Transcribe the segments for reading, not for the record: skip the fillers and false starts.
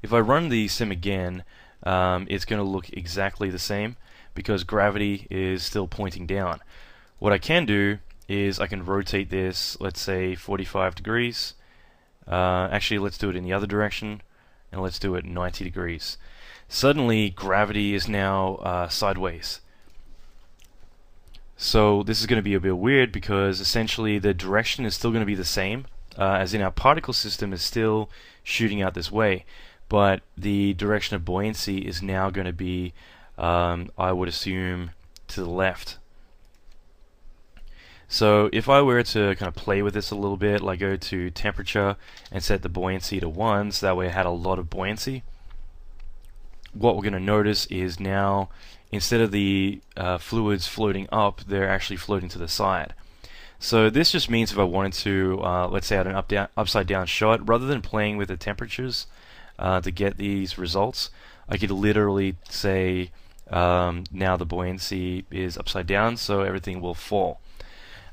If I run the sim again, it's going to look exactly the same because gravity is still pointing down. What I can do is I can rotate this, let's say 45 degrees. Actually, let's do it in the other direction, and let's do it 90 degrees. Suddenly, gravity is now sideways. So this is going to be a bit weird because essentially the direction is still going to be the same, as in our particle system is still shooting out this way, but the direction of buoyancy is now going to be, I would assume, to the left. So if I were to kind of play with this a little bit, like go to temperature and set the buoyancy to 1, so that way I had a lot of buoyancy, what we're going to notice is now instead of the fluids floating up, they're actually floating to the side. So this just means if I wanted to, let's say, add an upside down shot, rather than playing with the temperatures to get these results, I could literally say now the buoyancy is upside down, so everything will fall.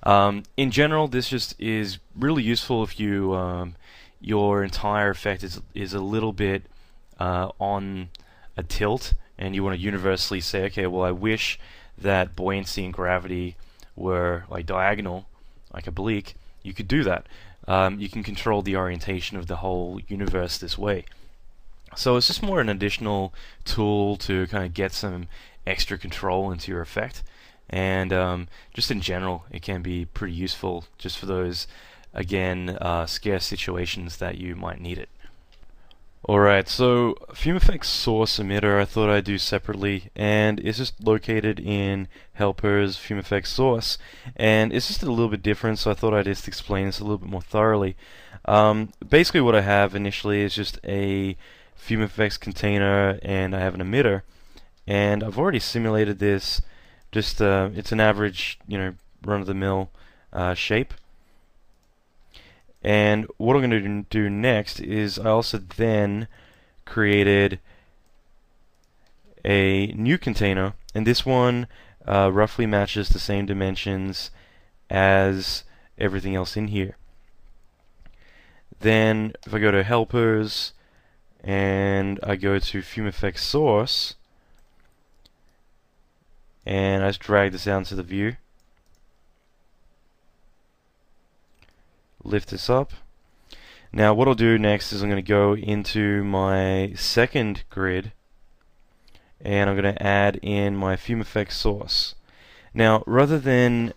In general, this just is really useful if you your entire effect is a little bit on a tilt, and you want to universally say, okay, well, I wish that buoyancy and gravity were like diagonal, like oblique. You could do that. You can control the orientation of the whole universe this way. So it's just more an additional tool to kind of get some extra control into your effect. And just in general, it can be pretty useful just for those, again, scarce situations that you might need it. Alright, so FumeFX source emitter I thought I'd do separately, and it's just located in helpers FumeFX source, and it's just a little bit different, so I thought I'd just explain this a little bit more thoroughly. Basically what I have initially is just a FumeFX container, and I have an emitter, and I've already simulated this. Just it's an average, run-of-the-mill shape. And what I'm going to do next is I also then created a new container, and this one roughly matches the same dimensions as everything else in here. Then if I go to helpers and I go to FumeFX source and I just drag this down to the view, lift this up. Now what I'll do next is I'm going to go into my second grid and I'm going to add in my FumeFX source. Now rather than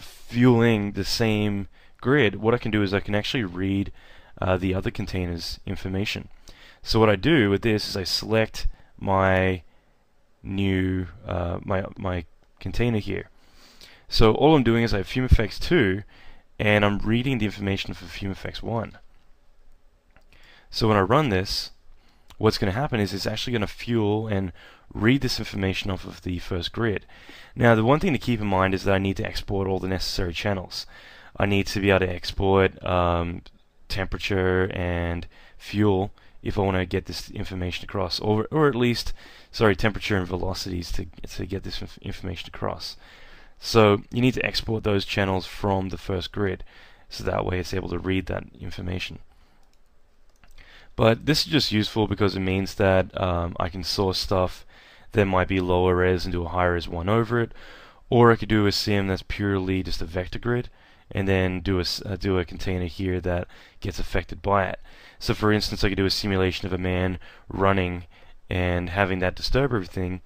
fueling the same grid, what I can do is I can actually read the other container's information. So what I do with this is I select my new my container here. So all I'm doing is I have FumeFX 2 and I'm reading the information for FumeFX 1. So when I run this, what's going to happen is it's actually going to fuel and read this information off of the first grid. Now the one thing to keep in mind is that I need to export all the necessary channels. I need to be able to export temperature and fuel if I want to get this information across, or at least, sorry, temperature and velocities to get this information across. So you need to export those channels from the first grid, so that way it's able to read that information. But this is just useful because it means that I can source stuff that might be lower res and do a higher res one over it, or I could do a sim that's purely just a vector grid, and then do a container here that gets affected by it. So for instance, I could do a simulation of a man running and having that disturb everything,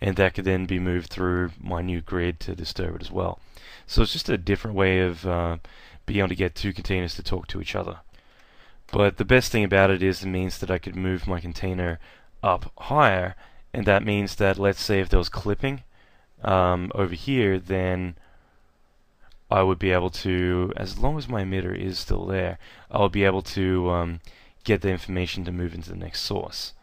and that could then be moved through my new grid to disturb it as well. So it's just a different way of being able to get two containers to talk to each other. But the best thing about it is it means that I could move my container up higher, and that means that, let's say if there was clipping over here, then I would be able to, as long as my emitter is still there, I'll be able to get the information to move into the next source.